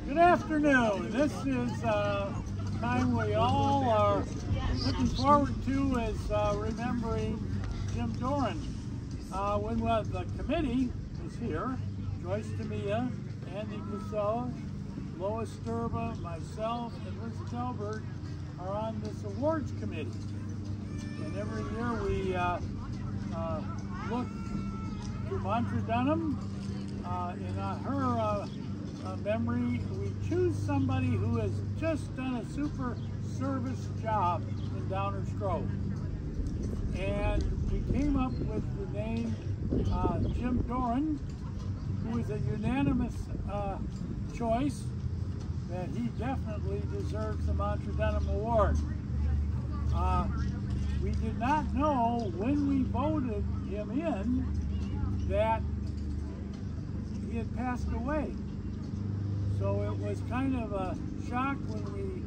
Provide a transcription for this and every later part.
Good afternoon. This is time we all are looking forward to is remembering Jim Dohren. When the committee is here, Joyce Tamia, Andy Cassell, Lois Sterba, myself, and Liz Talbert are on this awards committee. And every year we look to Montrew Dunham. In her memory, we choose somebody who has just done a super service job in Downers Grove. And we came up with the name Jim Dohren, who is a unanimous choice that he definitely deserves the Montrew Dunham Award. We did not know when we voted him in that he had passed away. So it was kind of a shock when we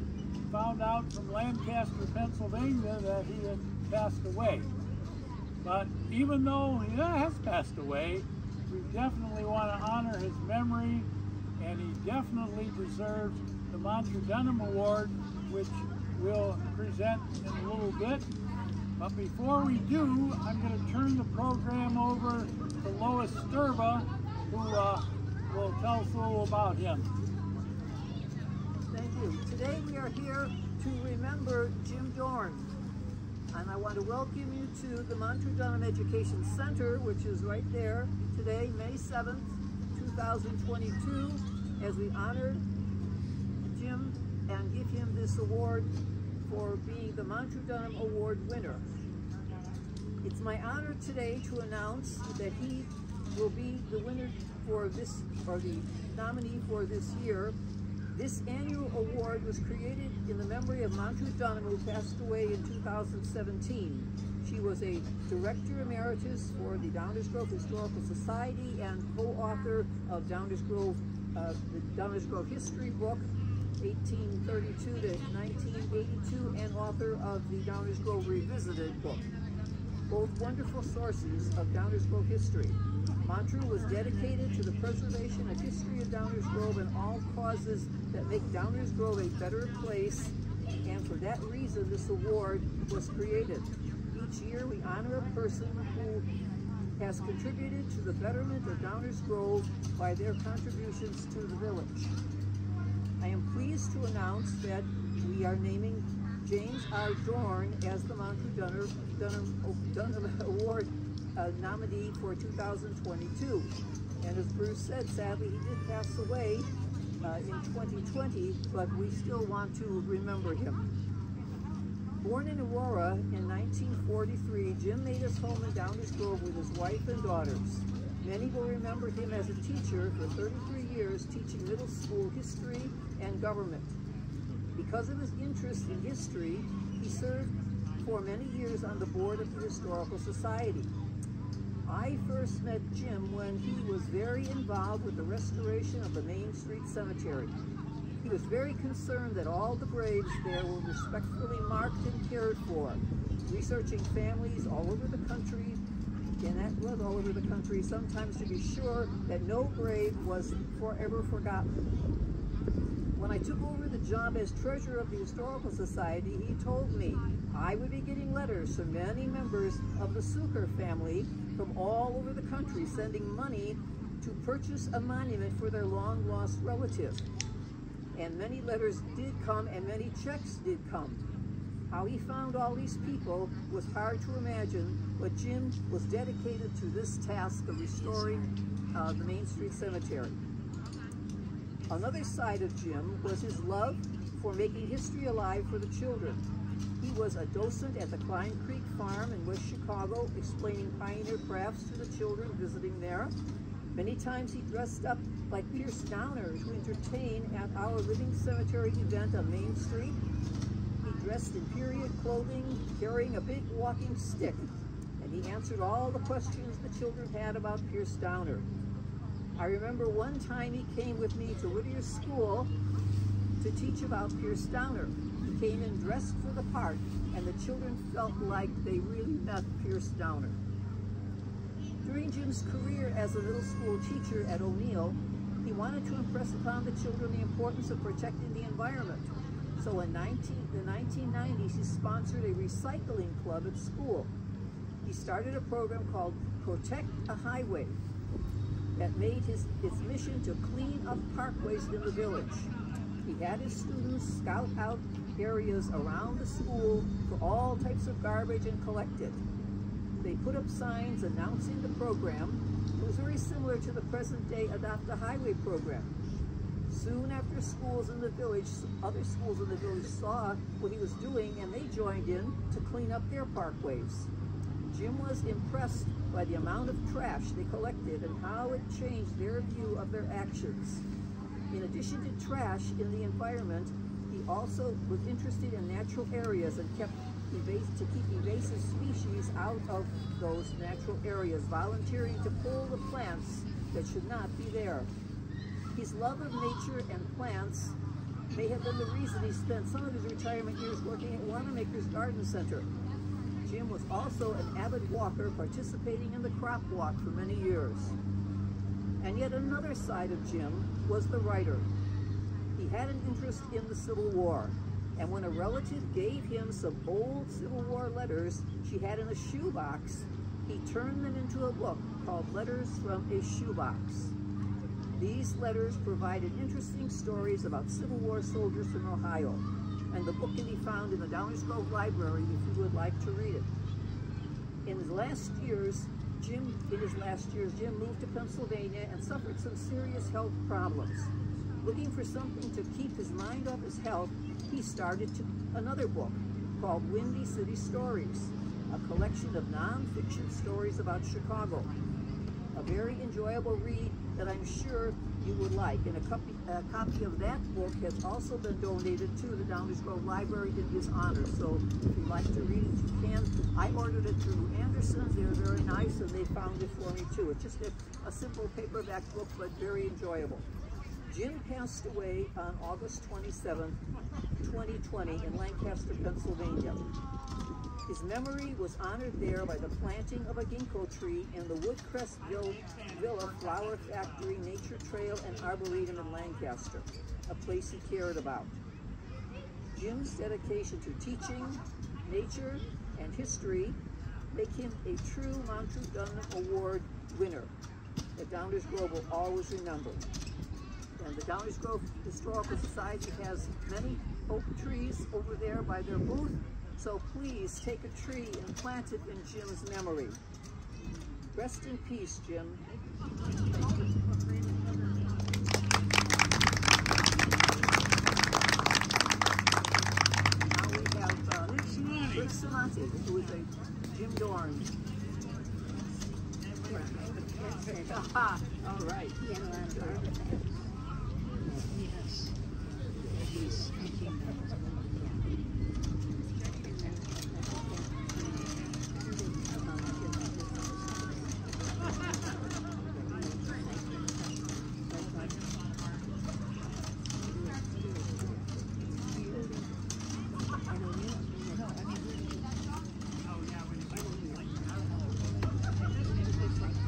found out from Lancaster, Pennsylvania that he had passed away. But even though he has passed away, we definitely want to honor his memory, and he definitely deserves the Montrew Dunham Award, which we'll present in a little bit. But before we do, I'm going to turn the program over to Lois Sterba, who will tell us a little about him. Thank you. Today we are here to remember Jim Dohren. And I want to welcome you to the Montrew Dunham Education Center, which is right there today, May 7th, 2022, as we honor Jim and give him this award for being the Montrew Dunham Award winner. It's my honor today to announce that he will be the winner for this, or the nominee for this year. This annual award was created in the memory of Montrew Dunham, who passed away in 2017. She was a Director Emeritus for the Downers Grove Historical Society and co-author of Downers Grove, the Downers Grove History book, 1832 to 1982, and author of the Downers Grove Revisited book. Both wonderful sources of Downers Grove history. Montrew was dedicated to the preservation of history of Downers Grove and all causes that make Downers Grove a better place, and for that reason this award was created. Each year we honor a person who has contributed to the betterment of Downers Grove by their contributions to the village. I am pleased to announce that we are naming James R. Dohren as the Montrew Dunham Award nominee for 2022. And as Bruce said, sadly he did pass away in 2020, but we still want to remember him. Born in Aurora in 1943, Jim made his home in Downers Grove with his wife and daughters. Many will remember him as a teacher for 33 years, teaching middle school history and government. Because of his interest in history, he served for many years on the board of the Historical Society. I first met Jim when he was very involved with the restoration of the Main Street Cemetery. He was very concerned that all the graves there were respectfully marked and cared for, researching families all over the country, and that was all over the country, sometimes to be sure that no grave was forever forgotten. When I took over the job as treasurer of the Historical Society, he told me I would be getting letters from many members of the Suker family from all over the country sending money to purchase a monument for their long-lost relative. And many letters did come and many checks did come. How he found all these people was hard to imagine, but Jim was dedicated to this task of restoring the Main Street Cemetery. Another side of Jim was his love for making history alive for the children. He was a docent at the Klein Creek Farm in West Chicago, explaining pioneer crafts to the children visiting there. Many times he dressed up like Pierce Downer to entertain at our Living Cemetery event on Main Street. He dressed in period clothing, carrying a big walking stick, and he answered all the questions the children had about Pierce Downer. I remember one time he came with me to Whittier School to teach about Pierce Downer. He came in dressed for the part, and the children felt like they really met Pierce Downer. During Jim's career as a middle school teacher at O'Neill, he He wanted to impress upon the children the importance of protecting the environment. So in the 1990s, he sponsored a recycling club at school. He started a program called Protect a Highway that made its mission to clean up parkways in the village. He had his students scout out areas around the school for all types of garbage and collect it. They put up signs announcing the program. It was very similar to the present-day Adopt a Highway program. Soon after schools in the village, other schools in the village saw what he was doing and they joined in to clean up their parkways. Jim was impressed by the amount of trash they collected and how it changed their view of their actions. In addition to trash in the environment, he also was interested in natural areas and keep invasive species out of those natural areas, volunteering to pull the plants that should not be there. His love of nature and plants may have been the reason he spent some of his retirement years working at Wanamaker's Garden Center. Jim was also an avid walker, participating in the crop walk for many years. And yet another side of Jim was the writer. He had an interest in the Civil War, and when a relative gave him some old Civil War letters she had in a shoebox, he turned them into a book called Letters from a Shoebox. These letters provided interesting stories about Civil War soldiers from Ohio, and the book can be found in the Downers Grove Library if you would like to read it. In his last years, Jim moved to Pennsylvania and suffered some serious health problems. Looking for something to keep his mind off his health, he started another book called Windy City Stories, a collection of non-fiction stories about Chicago. A very enjoyable read that I'm sure you would like, and a copy of that book has also been donated to the Downers Grove Library in his honor. So if you'd like to read it, you can. I ordered it through Anderson's. They were very nice, and they found it for me too. It's just a simple paperback book, but very enjoyable. Jim passed away on August 27, 2020 in Lancaster, Pennsylvania. His memory was honored there by the planting of a ginkgo tree in the Woodcrest Villa Flower Factory, Nature Trail, and Arboretum in Lancaster, a place he cared about. Jim's dedication to teaching, nature, and history make him a true Montrew Dunham Award winner that Downers Grove will always remember. And the Downers Grove Historical Society has many oak trees over there by their booth. So please take a tree and plant it in Jim's memory. Rest in peace, Jim. Thank you. Now we have Rick Samonte, who is a Jim Dohren. All right. Yes. He's making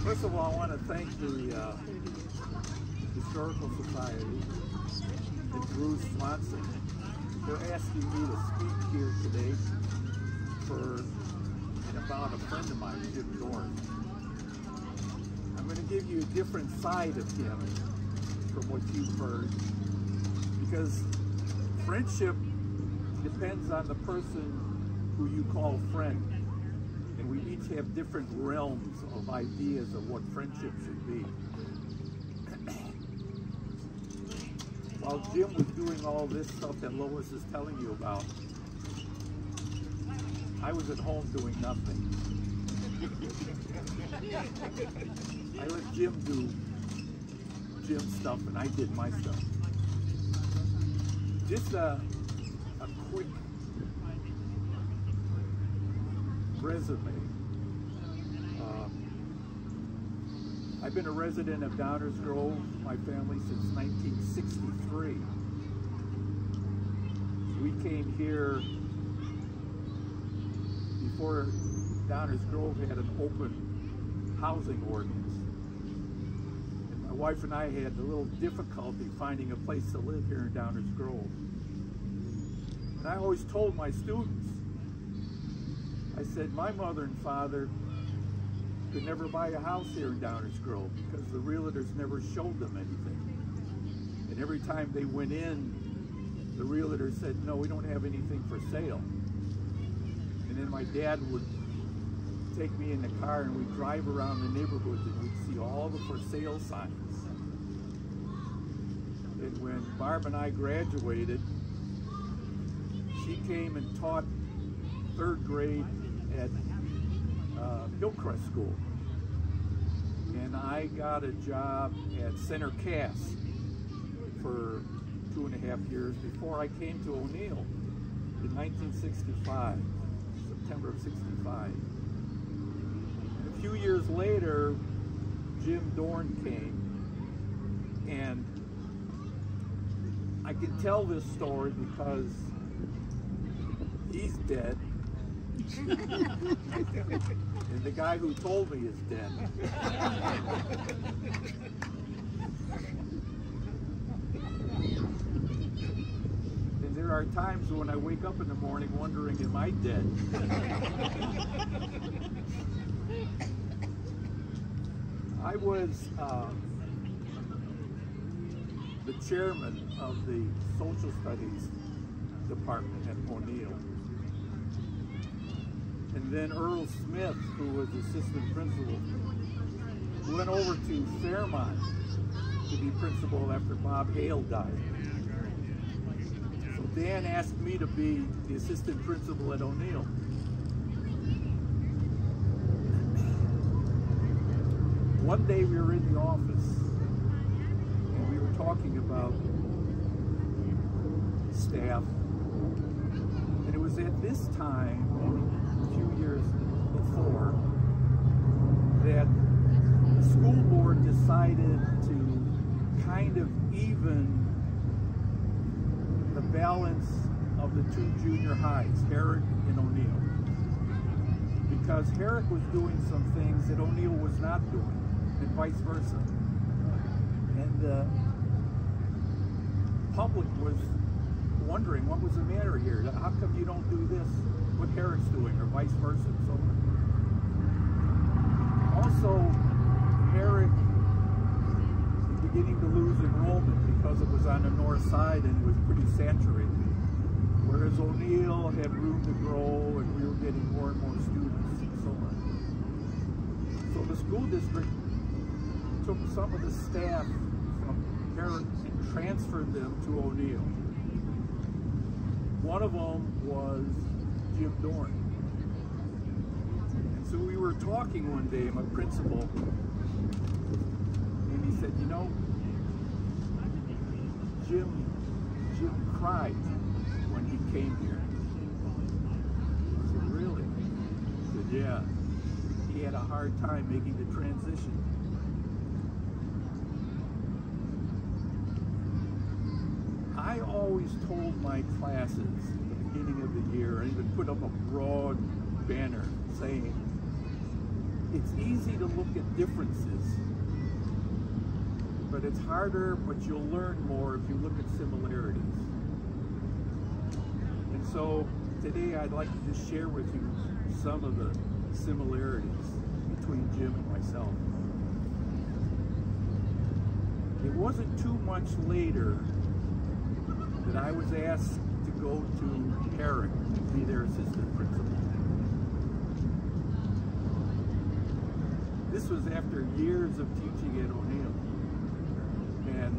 First of all, I want to thank the Historical Society and Bruce Swanson for asking me to speak here today about a friend of mine, Jim Dohren. I'm going to give you a different side of him from what you've heard, because friendship depends on the person who you call friend. And we each have different realms of ideas of what friendship should be. While Jim was doing all this stuff that Lois is telling you about, I was at home doing nothing. I let Jim do Jim's stuff and I did my stuff. Just a quick resume. I've been a resident of Downers Grove, my family, since 1963. We came here before Downers Grove had an open housing ordinance. And my wife and I had a little difficulty finding a place to live here in Downers Grove. And I always told my students, I said, my mother and father could never buy a house here in Downers Grove because the realtors never showed them anything. And every time they went in, the realtor said, no, we don't have anything for sale. And then my dad would take me in the car and we'd drive around the neighborhoods and we'd see all the for sale signs. And when Barb and I graduated, she came and taught 3rd grade at Hillcrest School. And I got a job at Center Cass for 2.5 years before I came to O'Neill in 1965, September of 65. And a few years later, Jim Dohren came, and I can tell this story because he's dead. And the guy who told me is dead. And there are times when I wake up in the morning wondering, am I dead? I was the chairman of the social studies department at O'Neill. And then Earl Smith, who was assistant principal, went over to Fairmont to be principal after Bob Hale died. So Dan asked me to be the assistant principal at O'Neill. One day we were in the office and we were talking about staff. And it was at this time, a few years before, that the school board decided to kind of even the balance of the 2 junior highs, Herrick and O'Neill. Because Herrick was doing some things that O'Neill was not doing, and vice versa. And the public was wondering what was the matter here. How come you don't do this, what Herrick's doing, or vice versa, and so on. Also, Herrick was beginning to lose enrollment because it was on the north side and it was pretty saturated. Whereas O'Neill had room to grow and we were getting more and more students and so on. So the school district took some of the staff from Herrick and transferred them to O'Neill. One of them was Jim Dohren. And so we were talking one day, my principal, and he said, you know, Jim cried when he came here. I said, really? He said, yeah. He had a hard time making the transition. I always told my classes at the beginning of the year, I even put up a broad banner saying, it's easy to look at differences, but it's harder, but you'll learn more if you look at similarities. And so today I'd like to just share with you some of the similarities between Jim and myself. It wasn't too much later that I was asked to go to Herrick and be their assistant principal. This was after years of teaching at O'Neill and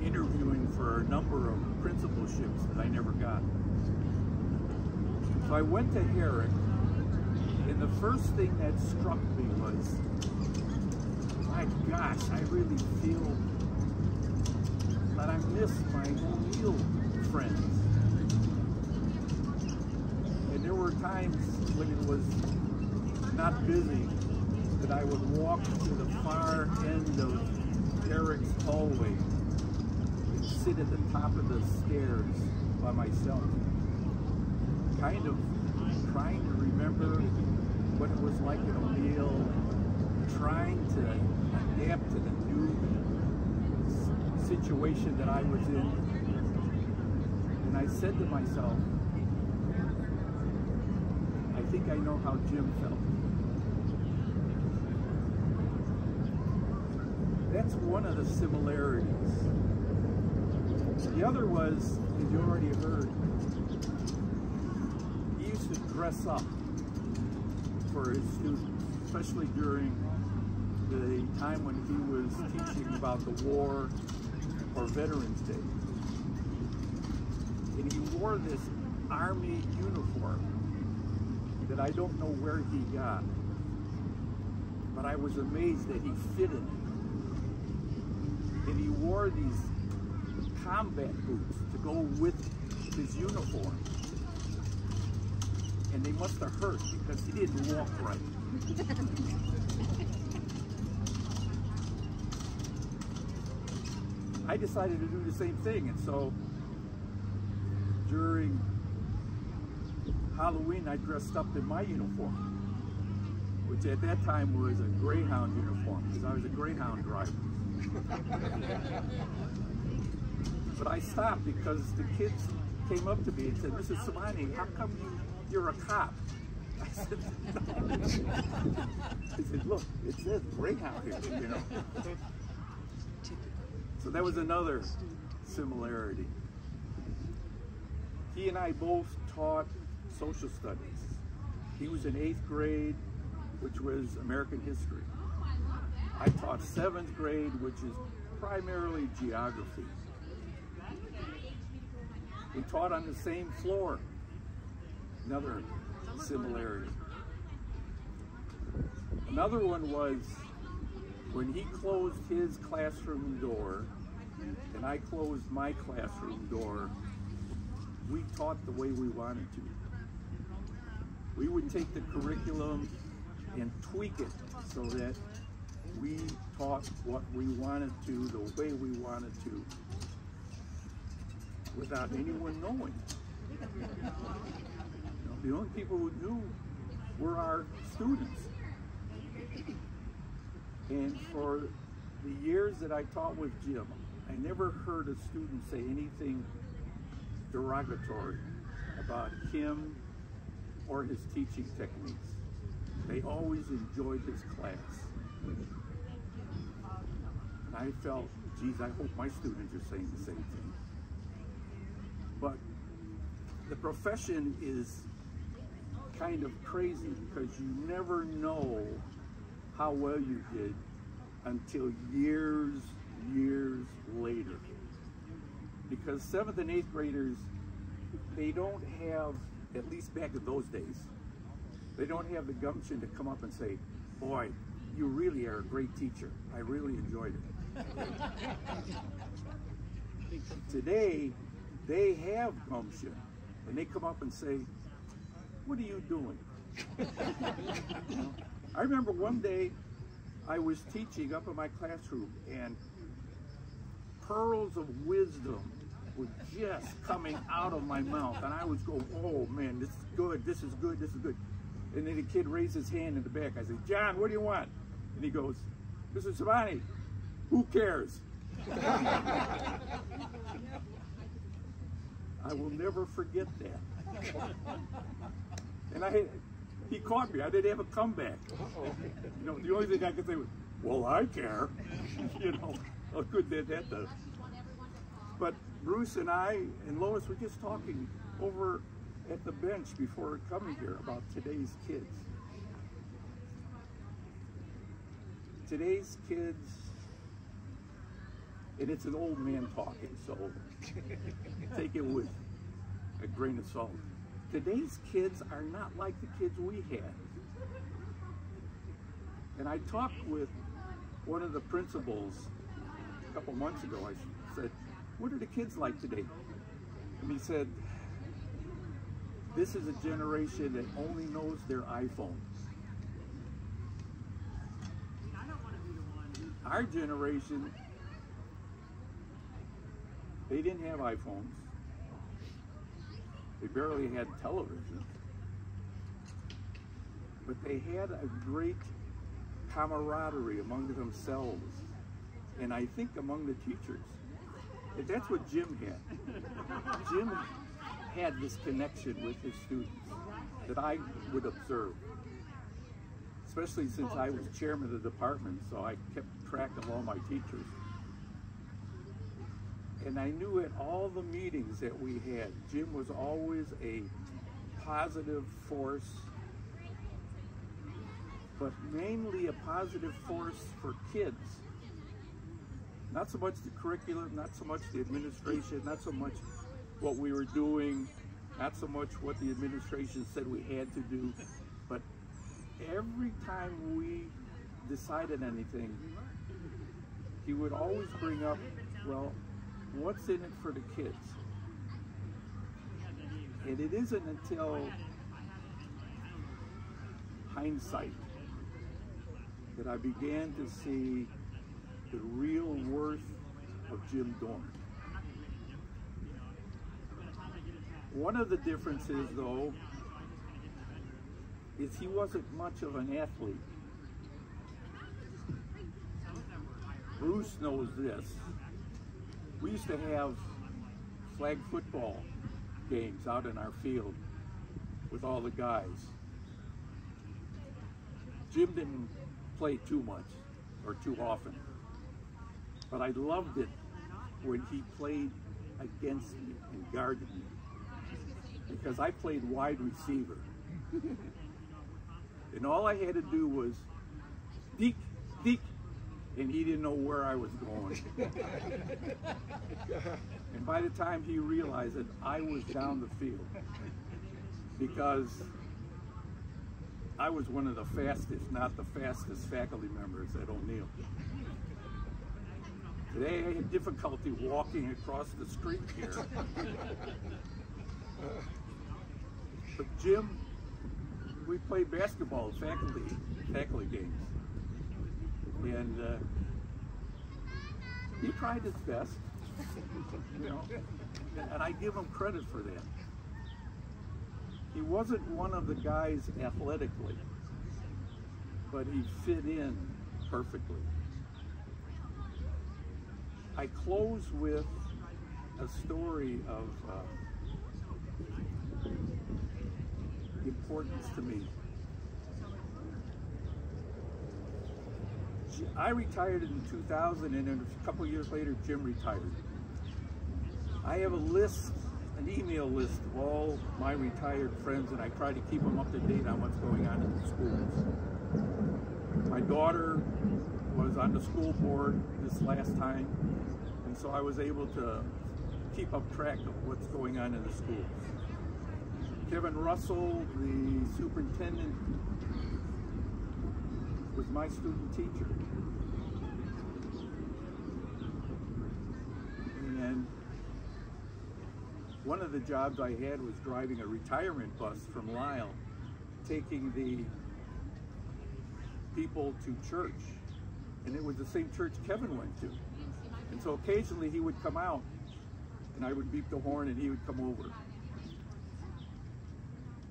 interviewing for a number of principalships that I never got. So I went to Herrick, and the first thing that struck me was, my gosh, I really feel that I miss my O'Neill friends. And there were times when it was not busy that I would walk to the far end of Herrick's hallway and sit at the top of the stairs by myself, kind of trying to remember what it was like at O'Neill, trying to adapt to the new situation that I was in. And I said to myself, I think I know how Jim felt. That's one of the similarities. The other was, as you already heard, he used to dress up for his students, especially during the time when he was teaching about the war or Veterans Day. And he wore this Army uniform that I don't know where he got, but I was amazed that he fit in it. And he wore these combat boots to go with his uniform. And they must have hurt because he didn't walk right. I decided to do the same thing, and so during Halloween I dressed up in my uniform, which at that time was a Greyhound uniform because I was a Greyhound driver. But I stopped because the kids came up to me and said, "Mrs. Samonte, how come you're a cop?" I said, "No." I said, "Look, it says Greyhound here, you know." So that was another similarity. He and I both taught social studies. He was in 8th grade, which was American history. I taught 7th grade, which is primarily geography. We taught on the same floor. Another similarity. Another one was when he closed his classroom door and I closed my classroom door, we taught the way we wanted to. We would take the curriculum and tweak it so that we taught what we wanted to, the way we wanted to, without anyone knowing. You know, the only people who knew were our students. And for the years that I taught with Jim, I never heard a student say anything derogatory about him or his teaching techniques. They always enjoyed his class. And I felt, geez, I hope my students are saying the same thing. But the profession is kind of crazy because you never know how well you did until years later. Because 7th and 8th graders, they don't have, at least back in those days, they don't have the gumption to come up and say, "Boy, you really are a great teacher. I really enjoyed it." Today, they have gumption, and they come up and say, "What are you doing?" You know? I remember one day I was teaching up in my classroom, and pearls of wisdom were just coming out of my mouth, and I was going, "Oh man, this is good, this is good, this is good." And then the kid raised his hand in the back. I said, "John, what do you want?" And he goes, "Mr. Samonte, who cares?" I will never forget that. And he caught me. I didn't have a comeback. You know, the only thing I could say was, "Well, I care." You know, how good that does. But Bruce and I and Lois were just talking over at the bench before coming here about today's kids. Today's kids, and it's an old man talking, so take it with a grain of salt. Today's kids are not like the kids we had. And I talked with one of the principals a couple months ago. I said, "What are the kids like today?" And he said, "This is a generation that only knows their iPhone. Our generation, they didn't have iPhones. They barely had television. But they had a great camaraderie among themselves, and I think among the teachers. And that's what Jim had. Jim had this connection with his students that I would observe, especially since I was chairman of the department, so I kept track of all my teachers. And I knew at all the meetings that we had, Jim was always a positive force, but mainly a positive force for kids. Not so much the curriculum, not so much the administration, not so much what we were doing, not so much what the administration said we had to do, but every time we decided anything, he would always bring up, well, what's in it for the kids? And it isn't until hindsight that I began to see the real worth of Jim Dohren. One of the differences, though, is he wasn't much of an athlete. Bruce knows this. We used to have flag football games out in our field with all the guys. Jim didn't play too much or too often, but I loved it when he played against me and guarded me, because I played wide receiver. And all I had to do was deke, deke, and he didn't know where I was going. And by the time he realized it, I was down the field, because I was one of the fastest, not the fastest faculty members at O'Neill. Today I had difficulty walking across the street here. But Jim, we played basketball at faculty games. And he tried his best, you know, and I give him credit for that. He wasn't one of the guys athletically, but he fit in perfectly. I close with a story of importance to me. I retired in 2000, and then a couple years later, Jim retired. I have a list, an email list of all my retired friends, and I try to keep them up to date on what's going on in the schools. My daughter was on the school board this last time, and so I was able to keep up track of what's going on in the schools. Kevin Russell, the superintendent, was my student teacher. And one of the jobs I had was driving a retirement bus from Lisle, taking the people to church. And it was the same church Kevin went to. And so occasionally he would come out, and I would beep the horn and he would come over.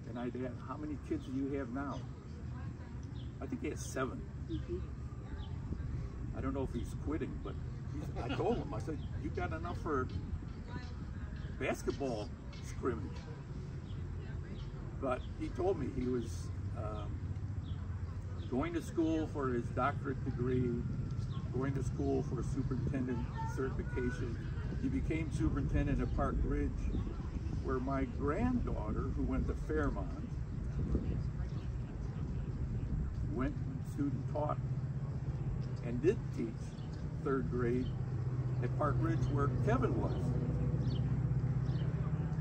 And I'd ask, how many kids do you have now? I think he has 7. I don't know if he's quitting, but I told him, I said, you got enough for basketball scrimmage. But he told me he was going to school for his doctorate degree, going to school for superintendent certification. He became superintendent at Park Ridge, where my granddaughter, who went to Fairmont, went student taught and did teach 3rd grade at Park Ridge, where Kevin was.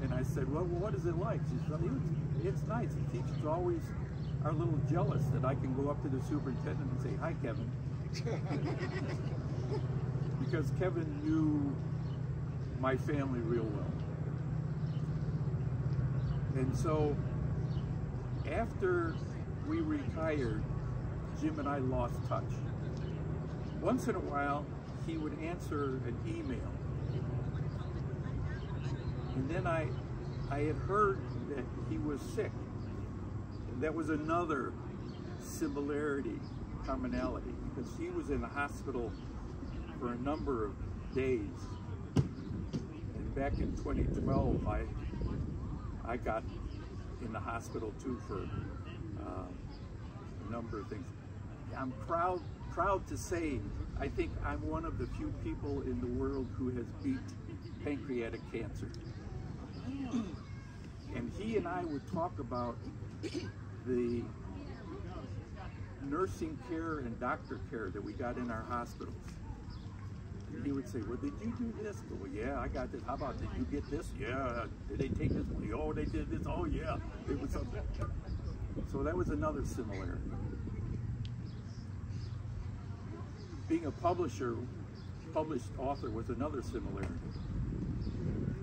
And I said, well, what is it like? She said, it's nice. The teachers always are a little jealous that I can go up to the superintendent and say, hi, Kevin. Because Kevin knew my family real well. And so after we retired, Jim and I lost touch. Once in a while, he would answer an email. And then I had heard that he was sick. And that was another similarity commonality because he was in the hospital for a number of days. And back in 2012, I got in the hospital too for a number of things. I'm proud to say, I think I'm one of the few people in the world who has beat pancreatic cancer. And he and I would talk about the nursing care and doctor care that we got in our hospitals. And he would say, well, did you do this? Well, yeah, I got this. How about, did you get this? Yeah. Did they take this one? Oh, they did this. Oh, yeah. It was something. So that was another similarity. Being a published author was another similarity.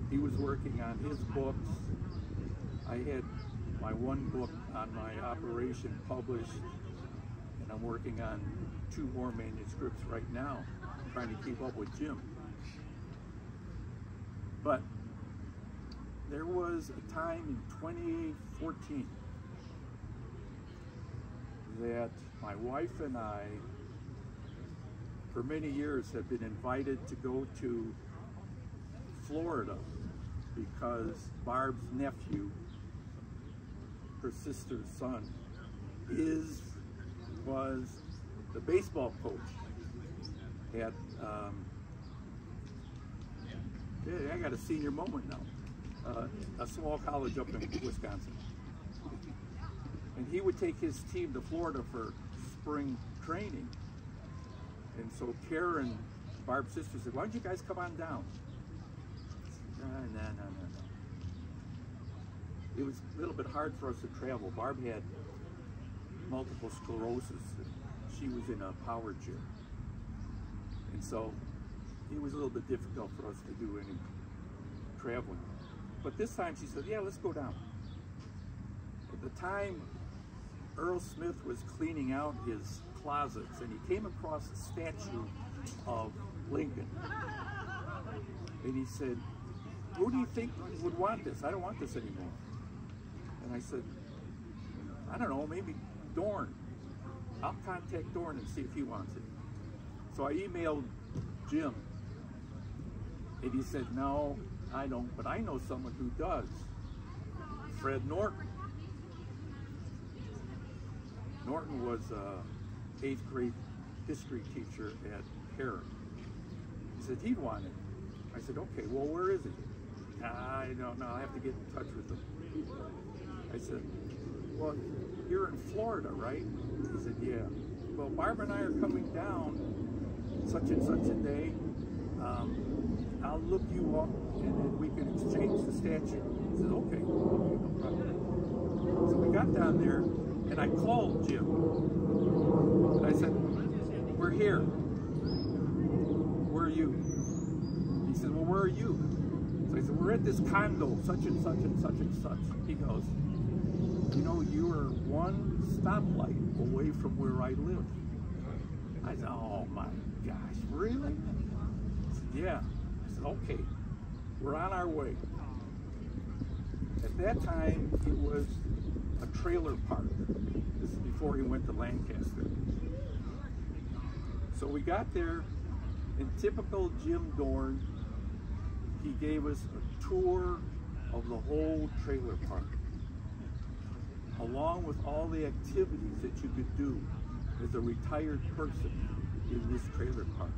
He was working on his books. I had my one book on my operation published, and I'm working on 2 more manuscripts right now, trying to keep up with Jim. But there was a time in 2014 that my wife and I, for many years, have been invited to go to Florida because Barb's nephew, her sister's son, was the baseball coach at, I got a senior moment now, a small college up in Wisconsin. And he would take his team to Florida for spring training. And so Karen, Barb's sister, said, why don't you guys come on down? No. It was a little bit hard for us to travel. Barb had multiple sclerosis. She was in a power chair. And so it was a little bit difficult for us to do any traveling. But this time she said, yeah, let's go down. At the time, Earl Smith was cleaning out his closets and he came across a statue of Lincoln. And he said, who do you think would want this? I don't want this anymore. And I said, I don't know, maybe Dohren. I'll contact Dohren and see if he wants it. So I emailed Jim and he said, no, I don't, but I know someone who does. Fred Norton. Norton was an 8th grade history teacher at Heron. He said he'd want it. I said, okay, well, where is he? I don't know, I have to get in touch with him. I said, well, you're in Florida, right? He said, yeah. Well, Barb and I are coming down such and such a day. I'll look you up and then we can exchange the statue. He said, okay, no problem. So we got down there and I called Jim. And I said, we're here. Where are you? He said, well, where are you? So I said, we're at this condo, such and such and such and such. He goes, you know, you are one stoplight away from where I live. I said, oh my gosh, really? He said, yeah. I said, okay, we're on our way. At that time, it was a trailer park. This is before he went to Lancaster. So we got there, in typical Jim Dohren, he gave us a tour of the whole trailer park, along with all the activities that you could do as a retired person in this trailer park.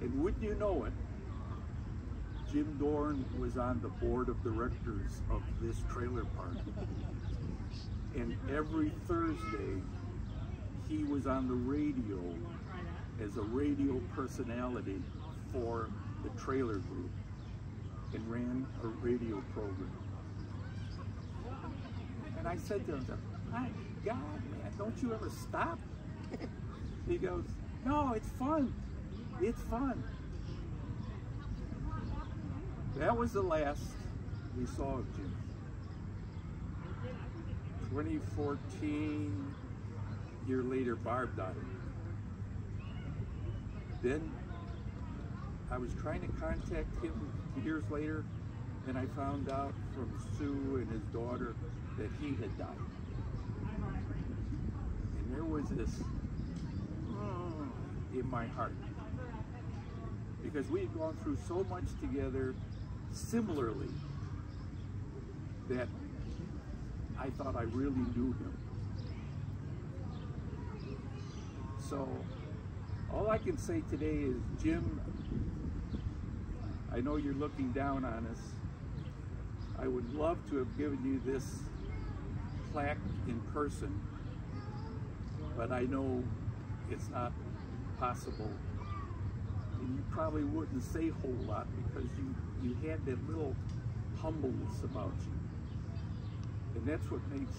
And wouldn't you know it, Jim Dohren was on the board of directors of this trailer park. And every Thursday, he was on the radio as a radio personality for the trailer group and ran a radio program. And I said to him, my God, man, don't you ever stop? He goes, no, it's fun. It's fun. That was the last we saw of Jim. 2014, a year later, Barb died. Then I was trying to contact him years later, and I found out from Sue and his daughter that he had died. was this in my heart. Because we had gone through so much together similarly that I thought I really knew him. So all I can say today is, Jim, I know you're looking down on us. I would love to have given you this plaque in person, but I know it's not possible. And you probably wouldn't say a whole lot because you had that little humbleness about you. And that's what makes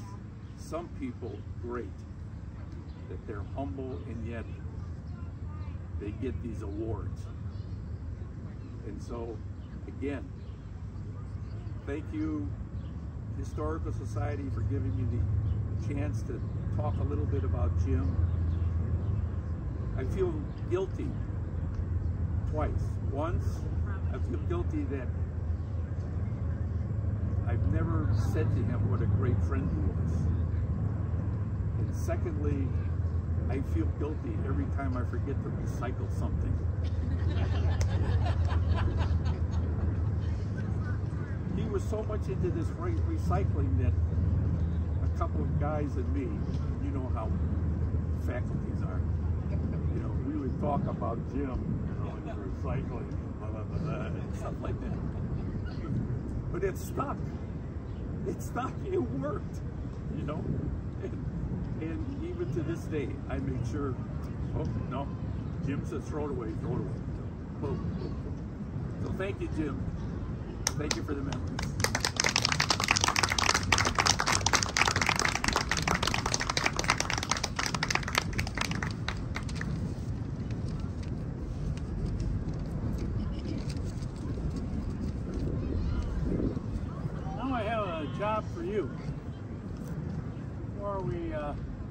some people great, that they're humble and yet they get these awards. And so, again, thank you, Historical Society, for giving me the chance to talk a little bit about Jim. I feel guilty twice. Once, I feel guilty that I've never said to him what a great friend he was. And secondly, I feel guilty every time I forget to recycle something. He was so much into this recycling that a couple of guys and me, you know how faculties are, you know, we would talk about Jim, you know, and recycling, blah, blah, blah, blah, and stuff like that. But it stuck. It stuck. It worked, you know. And even to this day, I make sure, oh, no, Jim says throw it away, throw it away. Boom, boom, boom. So thank you, Jim. Thank you for the memories. Now I have a job for you. Before we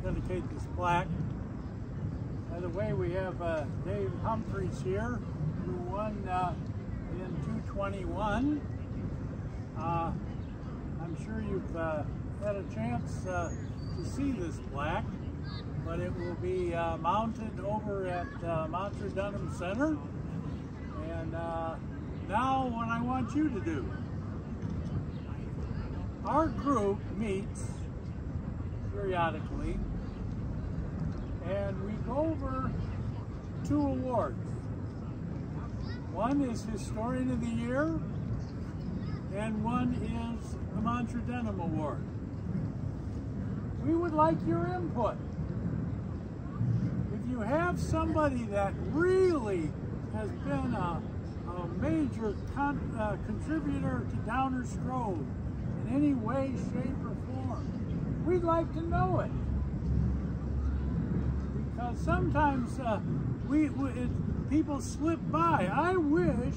dedicate this plaque, by the way, we have Dave Humphreys here, who won in 221. I'm sure you've had a chance to see this plaque, but it will be mounted over at Montrew Dunham Center. And now what I want you to do, our group meets periodically and we go over 2 awards. One is Historian of the Year, and one is the Montrew Dunham Award. We would like your input. If you have somebody that really has been a major contributor to Downers Grove in any way, shape, or form, we'd like to know it. Because sometimes people slip by. I wish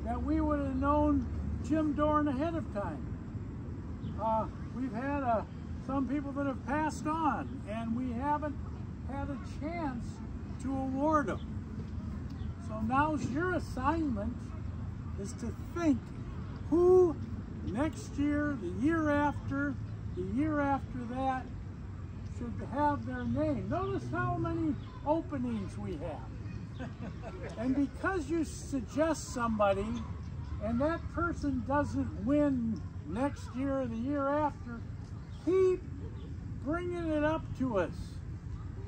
that we would have known Jim Dohren ahead of time. We've had some people that have passed on, and we haven't had a chance to award them. So now's your assignment, is to think who next year, the year after that, should have their name. Notice how many openings we have. And because you suggest somebody and that person doesn't win next year or the year after, keep bringing it up to us.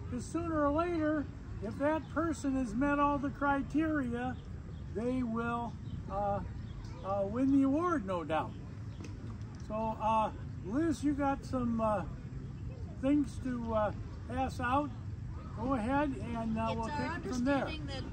Because sooner or later, if that person has met all the criteria, they will win the award, no doubt. So, Liz, you got some things to pass out. Go ahead, and we'll take it from there. It's our understanding that